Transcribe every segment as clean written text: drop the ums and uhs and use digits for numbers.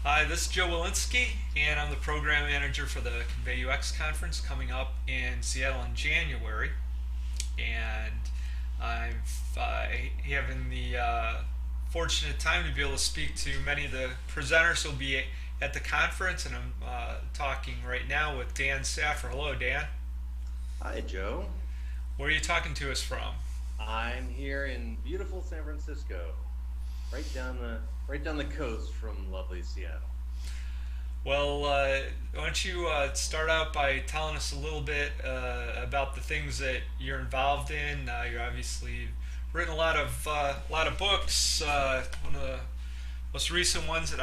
Hi, this is Joe Walensky, and I'm the program manager for the ConveyUX conference coming up in Seattle in January. And I've having the fortunate time to be able to speak to many of the presenters who will be at the conference, and I'm talking right now with Dan Saffer. Hello, Dan. Hi, Joe. Where are you talking to us from? I'm here in beautiful San Francisco, right down the coast from lovely Seattle. Well, why don't you start out by telling us a little bit about the things that you're involved in? You're obviously written a lot of books. One of the most recent ones that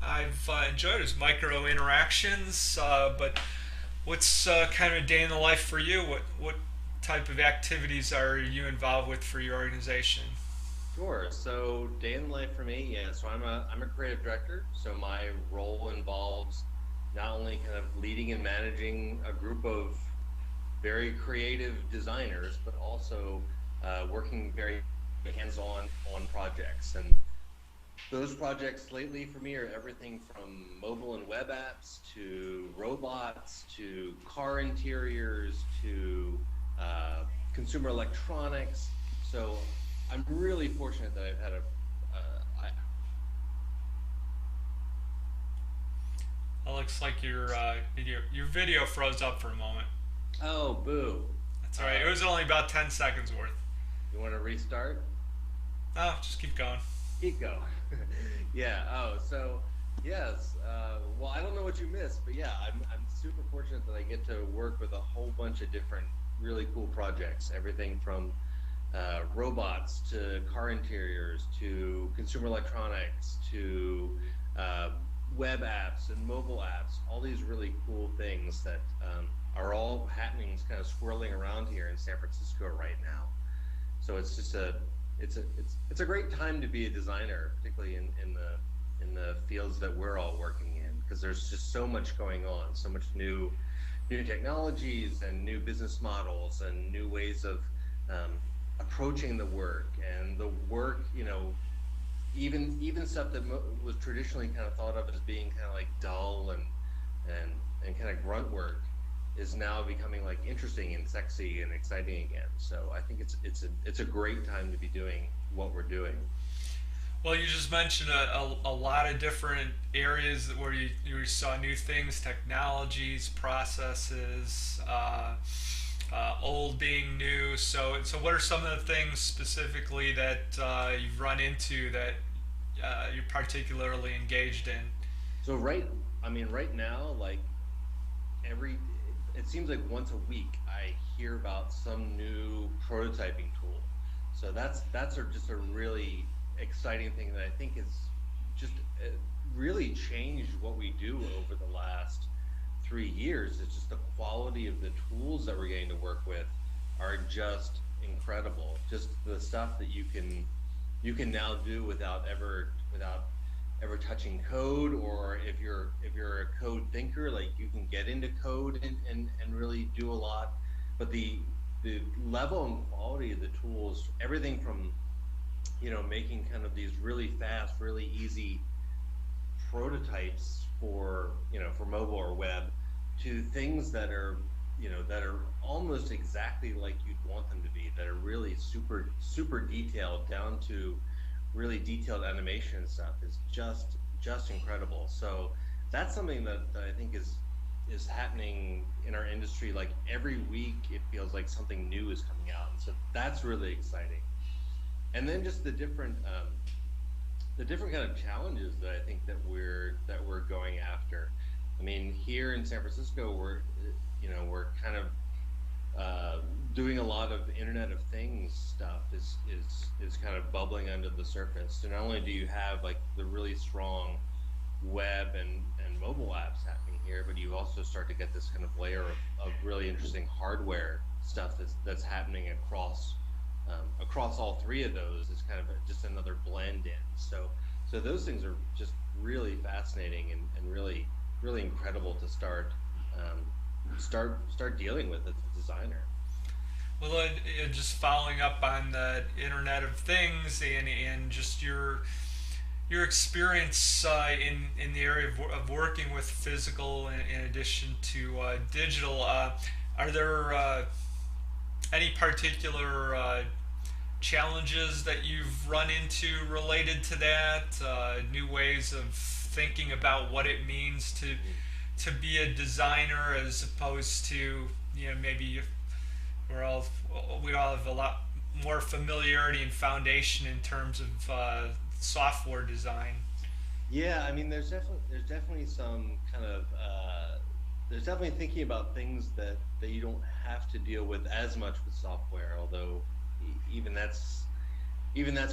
I've enjoyed is Micro Interactions. But what's kind of a day in the life for you? What type of activities are you involved with for your organization? Sure. So, day in the life for me, yeah. So I'm a creative director. So my role involves not only kind of leading and managing a group of very creative designers, but also working very hands-on on projects. And those projects lately for me are everything from mobile and web apps to robots to car interiors to consumer electronics. So I'm really fortunate that I've had a. I, It looks like your video froze up for a moment. oh, boo. That's all right. It Uh, was only about 10 seconds worth. you want to restart? No, just keep going. Keep going. Yeah. Oh, so yes. Well, I don't know what you missed, but yeah, I'm super fortunate that I get to work with a whole bunch of different really cool projects. Everything from robots to car interiors to consumer electronics to uh, web apps and mobile apps. All these really cool things that are all happening, kind of swirling around here in San Francisco right now. So it's just a great time to be a designer, particularly in the fields that we're all working in, because there's just so much going on, so much new technologies and new business models and new ways of um, approaching the work and the work, even stuff that was traditionally kind of thought of as being kind of like dull and kind of grunt work is now becoming like interesting and sexy and exciting again. So I think it's a great time to be doing what we're doing. Well, you just mentioned a lot of different areas where you saw new things, technologies, processes, old being new. So what are some of the things specifically that you've run into that you're particularly engaged in? So I mean, right now, like every, it seems like once a week I hear about some new prototyping tool. So just a really exciting thing that I think is just really changed what we do over the last 3 years. It's just the quality of the tools that we're getting to work with are just incredible. Just the stuff that you can now do without ever touching code, or if you're a code thinker, like you can get into code and really do a lot. But the level and quality of the tools, everything from making kind of these really fast, really easy prototypes for mobile or web, to things that are almost exactly like you'd want them to be, that are really super super detailed down to really detailed animation and stuff, is just incredible. So that's something that I think is happening in our industry. Like every week it feels like something new is coming out, and so that's really exciting. And then just the different kind of challenges that I think that we're going after. I mean, here in San Francisco, we're kind of uh, doing a lot of Internet of Things stuff is kind of bubbling under the surface. So not only do you have like the really strong web and mobile apps happening here, but you also start to get this kind of layer of really interesting hardware stuff that's happening across all three of those. Is kind of just another blend in. So those things are just really fascinating and really incredible to start dealing with as a designer. Well, just following up on the Internet of Things and just your your experience in the area of working with physical in addition to digital. Are there any particular challenges that you've run into related to that? New ways of thinking about what it means Mhm. to be a designer as opposed to, maybe we're all we all have a lot more familiarity and foundation in terms of software design. Yeah, I mean, there's definitely some kind of there's definitely thinking about things that you don't have to deal with as much with software, although even that's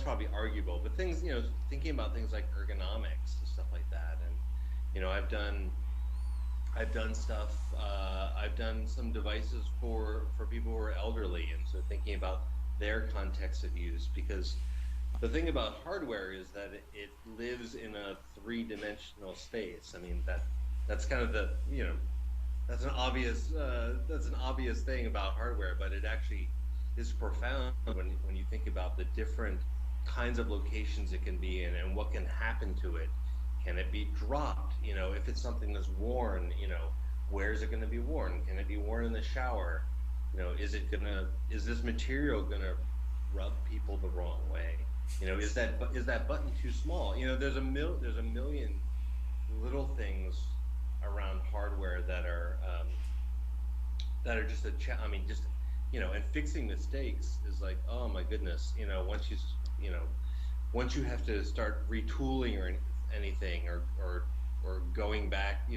probably arguable. But things, thinking about things like ergonomics and stuff like that, and I've done stuff. I've done some devices for people who are elderly, and so thinking about their context of use, because the thing about hardware is that it lives in a three-dimensional space. I mean, that's kind of that's an obvious thing about hardware, but it actually is profound when you think about the different kinds of locations it can be in and what can happen to it. Can it be dropped? If it's something that's worn, where is it going to be worn? Can it be worn in the shower? Is this material gonna rub people the wrong way? Is that button too small? There's a million little things around hardware that are just I mean, just and fixing mistakes is like, oh my goodness. Once you have to start retooling or anything, or going back,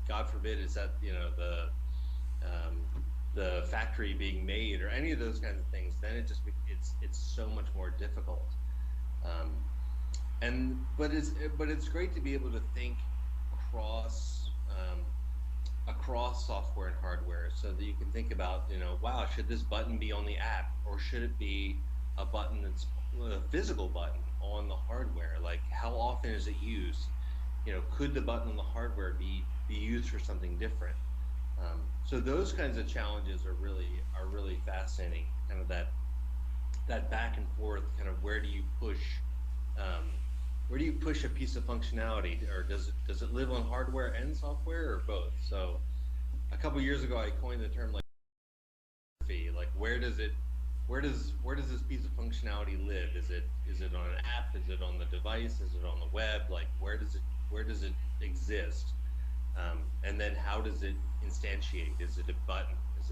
God forbid, is that the factory being made or any of those kinds of things, then it's so much more difficult. Um, and but it's great to be able to think across across software and hardware, so that you can think about, wow, should this button be on the app, or should it be a button that's a physical button on the hardware? Like, how often is it used? Could the button on the hardware be used for something different? So those kinds of challenges are really fascinating. Kind of that back and forth, kind of um, where do you push a piece of functionality, or does it live on hardware and software, or both? So a couple years ago, I coined the term, like, fee. Like, where does this piece of functionality live? Is it on an app? Is it on the device? Is it on the web? Like, where does it exist? And then how does it instantiate? Is it a button? Is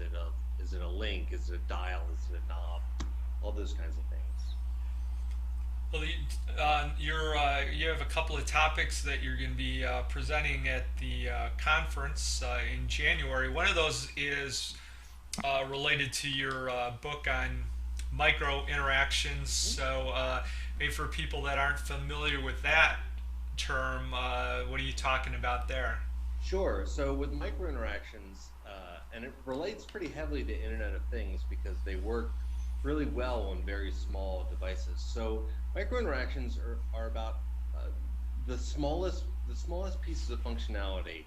it a link? Is it a dial? Is it a knob? All those kinds of things. Well, you have a couple of topics that you're going to be presenting at the conference in January. One of those is related to your book on micro interactions. Mhm. So, maybe for people that aren't familiar with that term, what are you talking about there? Sure. So with micro interactions, and it relates pretty heavily to Internet of Things because they work really well on very small devices. So micro interactions are about uh, the smallest pieces of functionality,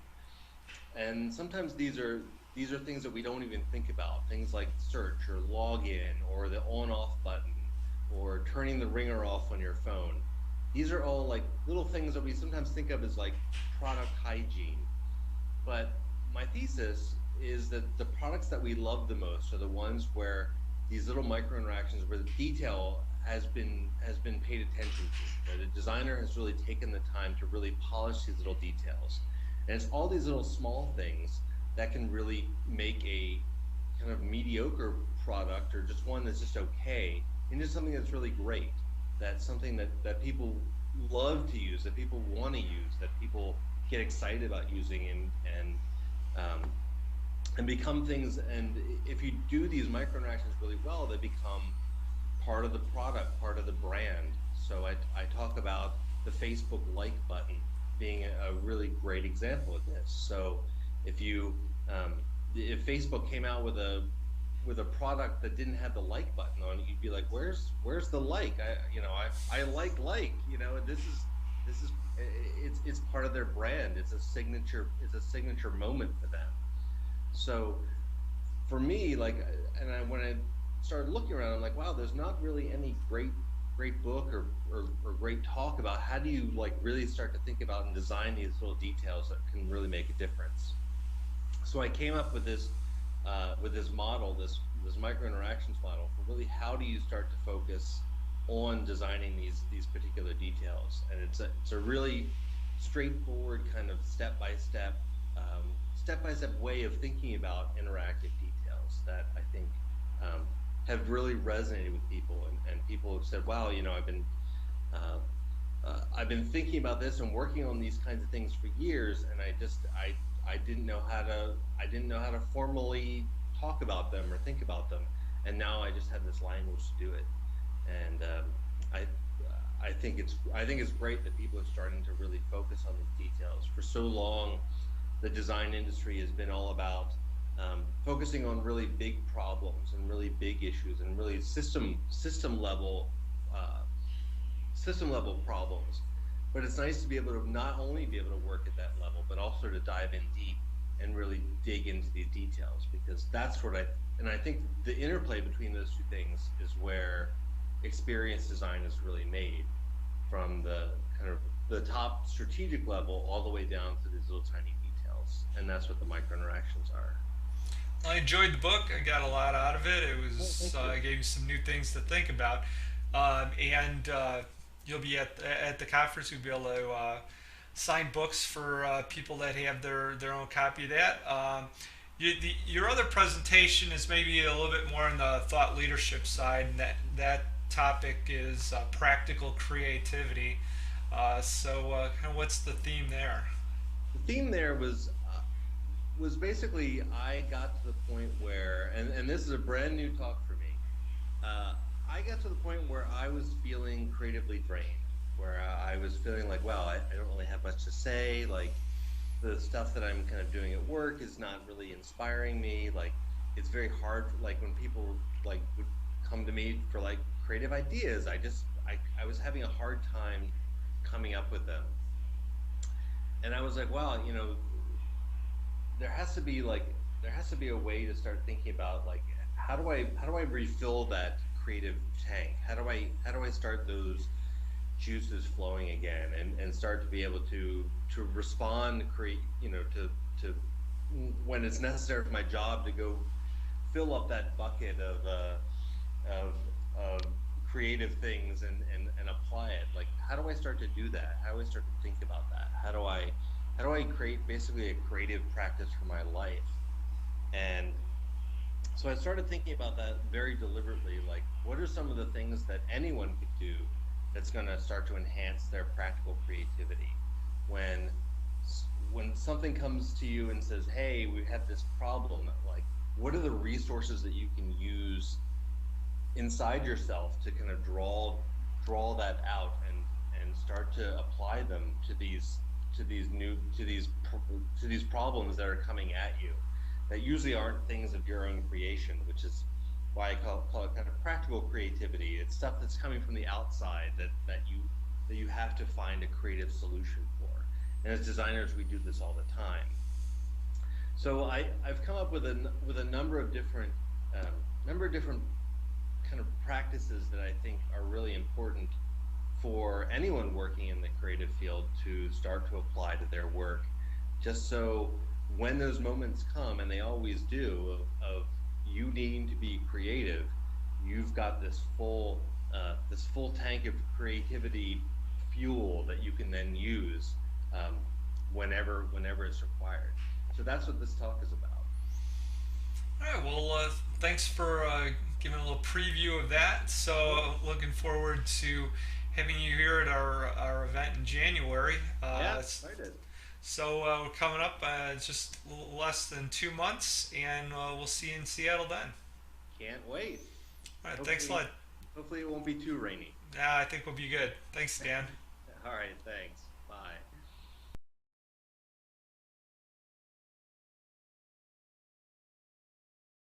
and sometimes these are things that we don't even think about. Things like search or login or the on-off button or turning the ringer off on your phone. These are all like little things that we sometimes think of as like product hygiene. But my thesis is that the products that we love the most are the ones where these little micro interactions, where the detail has been paid attention to, where the designer has really taken the time to really polish these little details. And it's all these little small things that can really make a kind of mediocre product, or just one that's just okay, into something that's really great. That's something that people love to use, that people want to use, that people get excited about using, um, and become things. And if you do these micro interactions really well, they become part of the product, part of the brand. So I talk about the Facebook like button being a really great example of this. So if you if Facebook came out with a product that didn't have the like button on it, you'd be like, where's the like? I like, it's part of their brand. It's a signature moment for them. So for me, like, when I started looking around, I'm like, wow, there's not really any great great book or great talk about how do you like really start to think about and design these little details that can really make a difference. So I came up with this model, this micro interactions model for really how do you start to focus on designing these particular details, and it's a really straightforward kind of step by step way of thinking about interactive details that I think have really resonated with people, and people have said, wow, uh, I've been thinking about this and working on these kinds of things for years, and I didn't know how to formally talk about them or think about them, and now I just have this language to do it. And I I think it's great that people are starting to really focus on these details. For so long, the design industry has been all about focusing on really big problems and really big issues and really uh, system level problems. But it's nice to be able to not only be able to work at that level, but also to dive in deep and really dig into these details, because that's what I think the interplay between those two things is where experience design is really made, from the kind of the top strategic level all the way down to these little tiny details. And that's what the micro interactions are. I enjoyed the book. I got a lot out of it. It Oh, was thank you. gave me some new things to think about. And you'll be at the conference. You'll be able to sign books for people that have their own copy of that. Your other presentation is maybe a little bit more on the thought leadership side, and that topic is practical creativity. Kind of what's the theme there? The theme there was basically I got to the point where, and this is a brand new talk for me. I got to the point where I was feeling creatively drained, where I was feeling like, wow, I don't really have much to say. Like the stuff that I'm kind of doing at work is not really inspiring me. Like it's very hard, like when people like would come to me for like creative ideas, I was having a hard time coming up with them. And I was like, wow, there has to be a way to start thinking about like how do I refill that creative tank? How do I start those juices flowing again, and start to be able to respond, create, to when it's necessary for my job to go fill up that bucket of of creative things, and apply it. Like how do I start to do that? How do I start to think about that? How do I create basically a creative practice for my life? And so I started thinking about that very deliberately. Like, what are some of the things that anyone could do that's going to start to enhance their practical creativity? When when something comes to you and says, "Hey, we have this problem," like, what are the resources that you can use inside yourself to kind of draw that out, and start to apply them to these problems that are coming at you, that usually aren't things of your own creation, which is why I call it kind of practical creativity. It's stuff that's coming from the outside that you have to find a creative solution for. And as designers, we do this all the time. So I've come up with a number of different kind of practices that I think are really important for anyone working in the creative field to start to apply to their work, just so when those moments come, and they always do, of you needing to be creative, you've got this full tank of creativity fuel that you can then use whenever it's required. So that's what this talk is about. All right. Well, thanks for giving a little preview of that. Cool. So, looking forward to having you here at our event in January. Yeah, excited. We're coming up. It's just a little less than 2 months, and we'll see you in Seattle then. Can't wait. All right. Thanks a Hopefully, lot. hopefully it won't be too rainy. Yeah, I think we'll be good. Thanks, Dan. All right, thanks.